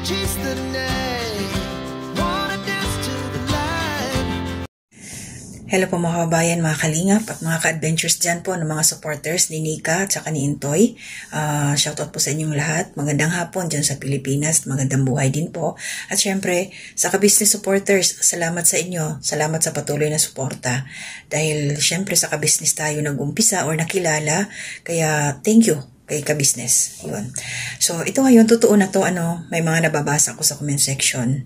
chase the night, wanna dance to the light. Hello po mga kabayan, mga kalingap at mga ka-adventures dyan po ng mga supporters ni Nika at saka ni Intoy. Shoutout po sa inyong lahat. Magandang hapon dyan sa Pilipinas. Magandang buhay din po. At syempre, sa ka-business supporters, salamat sa inyo. Salamat sa patuloy na suporta. Dahil syempre sa ka-business tayo nag-umpisa or nakilala. Kaya thank you kay ka-business. Yun. So ito ngayon, totoo na to, may mga nababasa ko sa comment section.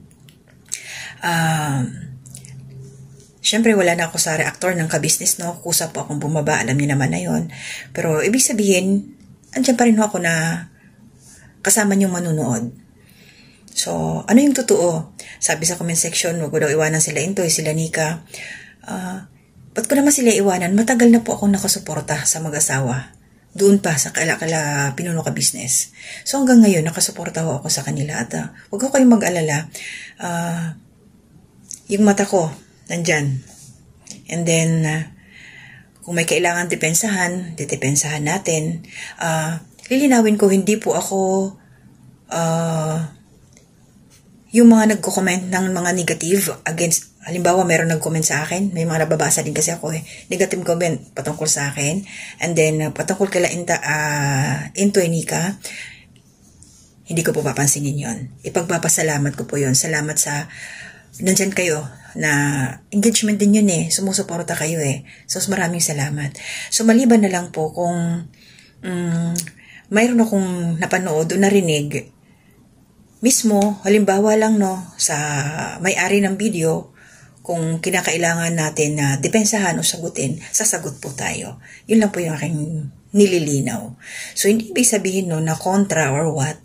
Siyempre, wala na ako sa reactor ng ka-business, no? Kusa po akong bumaba, alam niyo naman na yon. Pero, ibig sabihin, andyan pa rin ako na kasama niyong manunood. So, ano yung totoo? Sabi sa comment section, wag ko daw iwanan sila Intoy, sila Nika. Ba't ko naman sila iwanan? Matagal na po akong nakasuporta sa mag-asawa. Doon pa sa kala pinuno ka-business. So, hanggang ngayon, nakasuporta ako sa kanila. At wag ko kayong mag-alala. Yung mata ko, nandyan. And then, kung may kailangan depensahan, depensahan natin. Lilinawin ko, hindi po ako yung mga nagko-comment ng mga negative against, halimbawa meron nag-comment sa akin, may mga nababasa din kasi ako negative comment patungkol sa akin. And then, patungkol kala Intoy Nika, hindi ko po papansinin yon. Ipagpapasalamat ko po yon. Salamat sa nandyan kayo na engagement din yun sumusuporta kayo So maraming salamat. So maliban na lang po kung mayroon akong napanood o narinig mismo, halimbawa lang sa may-ari ng video, kung kinakailangan natin na depensahan o sagutin, sasagot po tayo. Yun lang po yung aking nililinaw. So hindi ibig sabihin na kontra or what,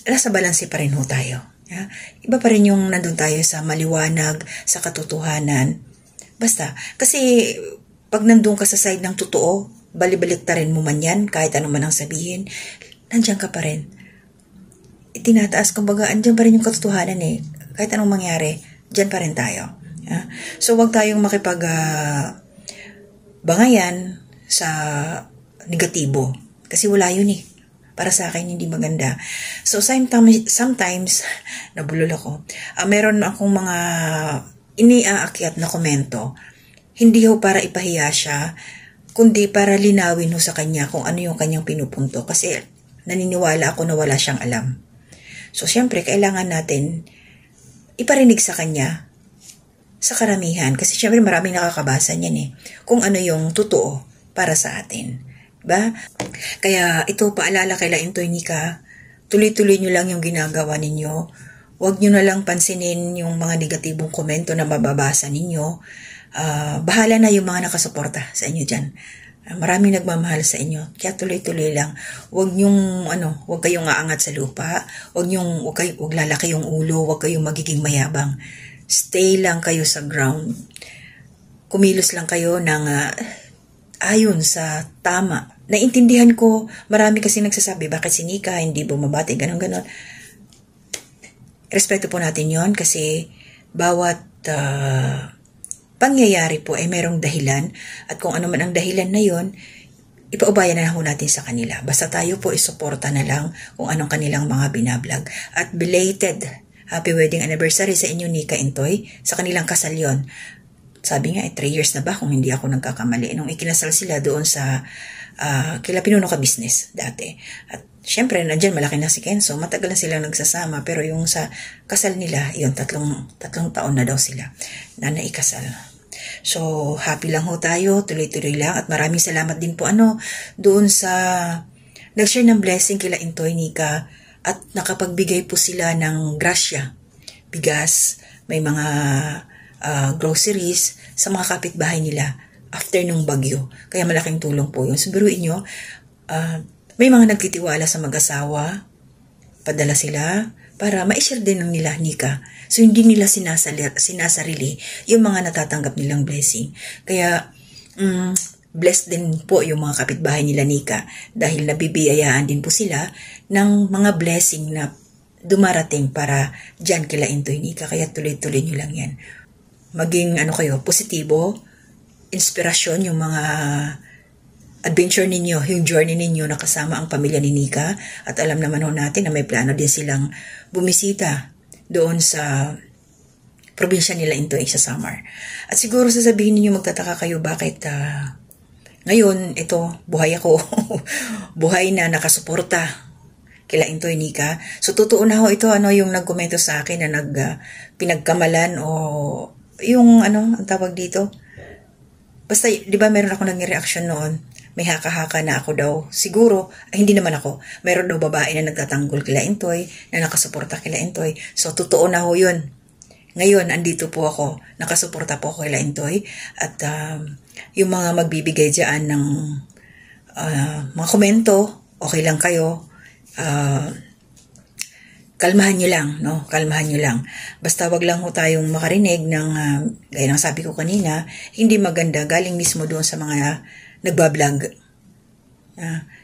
nasa balanse pa rin ho tayo. Iba pa rin yung nandun tayo sa maliwanag, sa katotohanan. Basta, kasi pag nandun ka sa side ng totoo, balibaliktarin mo man yan, kahit ano man ang sabihin, nandiyan ka pa rin. Itinataas, kumbaga, andyan pa rin yung katotohanan Kahit anong mangyari, dyan pa rin tayo. So, wag tayong bangayan sa negatibo. Kasi wala yun Para sa akin, hindi maganda. So, sometimes nabulol ako. Meron akong mga iniaakyat na komento. Hindi ho para ipahiya siya, kundi para linawin ho sa kanya kung ano yung kanyang pinupunto. Kasi naniniwala ako na wala siyang alam. So, syempre, kailangan natin iparinig sa kanya sa karamihan. Kasi syempre, maraming nakakabasa niyan kung ano yung totoo para sa atin. Diba? Kaya ito, paalala kay Intoy Nika, tuloy-tuloy nyo lang yung ginagawa ninyo. Huwag nyo na lang pansinin yung mga negatibong komento na mababasa ninyo. Bahala na yung mga nakasuporta sa inyo dyan. Maraming nagmamahal sa inyo. Kaya tuloy-tuloy lang. Huwag kayong aangat sa lupa. Huwag lalaki yung ulo. Huwag kayong magiging mayabang. Stay lang kayo sa ground. Kumilos lang kayo ng ayon sa tama. Naintindihan ko, marami kasi nagsasabi, bakit si Nika hindi bumabati, ganon-ganon. Respeto po natin yon kasi bawat pangyayari po ay merong dahilan at kung ano man ang dahilan na yon, ipaubayan na ho natin sa kanila. Basta tayo po isuporta na lang kung anong kanilang mga binablog. At belated happy wedding anniversary sa inyo Nika Intoy, sa kanilang kasal yon. Sabi nga, 3 years na ba kung hindi ako nagkakamali. Nung ikinasal sila doon sa kila pinuno ka-business dati. At syempre, nandyan malaki na si Kenzo. Matagal na silang nagsasama. Pero yung sa kasal nila, yun, tatlong taon na daw sila na naikasal. So, happy lang ho tayo. Tuloy-tuloy lang. At maraming salamat din po doon sa nag-share ng blessing kila Intoy Nika. At nakapagbigay po sila ng grasya. Bigas, may mga groceries sa mga kapitbahay nila after nung bagyo. Kaya malaking tulong po yun. So, biruin nyo, may mga nagtitiwala sa mag-asawa, padala sila para ma-share din ng nila Nika. So, hindi nila sinasarili yung mga natatanggap nilang blessing. Kaya, blessed din po yung mga kapitbahay nila Nika dahil nabibiyayaan din po sila ng mga blessing na dumarating para dyan kila Intoy Nika. Kaya tuloy-tuloy nyo lang yan. Maging kayo, positibo, inspirasyon yung mga adventure ninyo, yung journey ninyo na kasama ang pamilya ni Nika. At alam naman ho natin na may plano din silang bumisita doon sa probinsya nila Intoy sa Samar. At siguro sasabihin ninyo, magtataka kayo bakit ngayon, ito, buhay ako. Buhay na nakasuporta kila Intoy Nika. So, totoo na ho ito, yung nagkomento sa akin na pinagkamalan o yung, ang tawag dito. Basta, di ba meron ako naging reaction noon? May haka-haka na ako daw. Siguro, hindi naman ako. Meron daw babae na nagtatanggol kila Intoy, na nakasuporta kila Intoy. So, totoo na ho yun. Ngayon, andito po ako. Nakasuporta po ako kila Intoy. At yung mga magbibigay dyan ng mga komento, okay lang kayo. Kalmahan nyo lang, no? Kalmahan nyo lang. Basta wag lang ho tayong makarinig ng, gaya ng sabi ko kanina, hindi maganda, galing mismo doon sa mga nagbablog.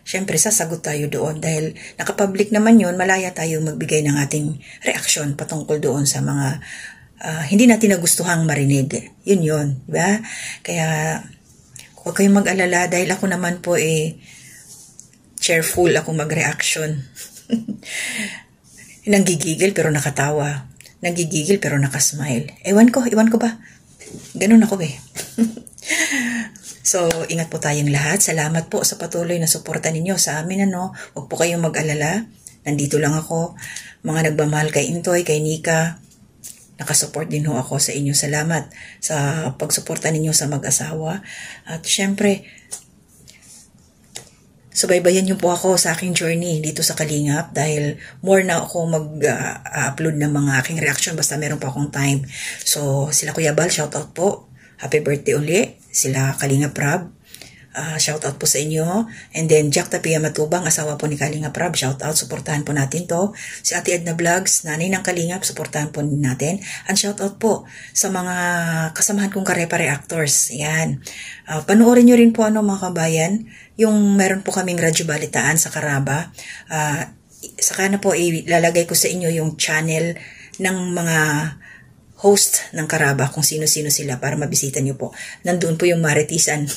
Siyempre, sasagot tayo doon dahil nakapublic naman yun, malaya tayo magbigay ng ating reaksyon patungkol doon sa mga hindi natin nagustuhang marinig. Yun, di ba? Kaya, huwag kayong mag-alala dahil ako naman po cheerful ako mag-reaction. Nanggigigil pero nakatawa. Nanggigigil pero nakasmile. Ewan ko ba? Ganun ako So, ingat po tayong lahat. Salamat po sa patuloy na suporta ninyo sa amin, Huwag po kayong mag-alala. Nandito lang ako. Mga nagmamahal kay Intoy, kay Nika. Nakasupport din ho ako sa inyo. Salamat sa pagsuporta ninyo sa mag-asawa. At syempre, subaybayan niyo po ako sa aking journey dito sa Kalingap dahil more na ako mag-upload ng mga aking reaction basta meron pa akong time. So, sila Kuya Bal, shoutout po. Happy birthday uli. Sila Kalingap Rab. Shoutout po sa inyo. And then, Jack Tapia Matubang, asawa po ni Kalingap Rab. Shoutout, suportahan po natin to. Si Ate Edna Vlogs, nanay ng Kalingap, suportahan po natin. And shoutout po sa mga kasamahan kong Karepa Reactors. Yan. Panoorin nyo rin po mga kabayan, yung meron po kaming radyo balitaan sa Karaba. Saka na po ilalagay ko sa inyo yung channel ng mga host ng Karaba, kung sino-sino sila para mabisita nyo po. Nandun po yung Maritisan.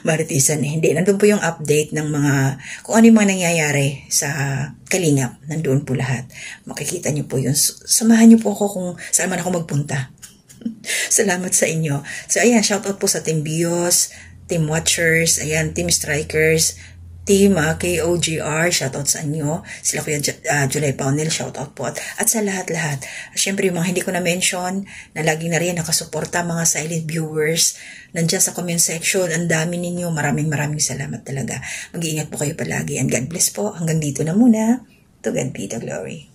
Maritisan hindi. Nandun po yung update ng mga, kung ano yung mga nangyayari sa Kalingap. Nandun po lahat. Makikita nyo po yun. Samahan nyo po ako kung saan man ako magpunta. Salamat sa inyo. So ayan, shoutout po sa Team Bios, Team Watchers, ayan, Team Strikers, Team KOGR, shoutout sa inyo. Sila Kuya July Paunel, shoutout po. At sa lahat-lahat. Siyempre, yung mga hindi ko na-mention, na lagi na rin nakasuporta, mga silent viewers, nandiyan sa comment section, ang dami ninyo. Maraming salamat talaga. Mag-iingat po kayo palagi. And God bless po. Hanggang dito na muna. To God be the glory.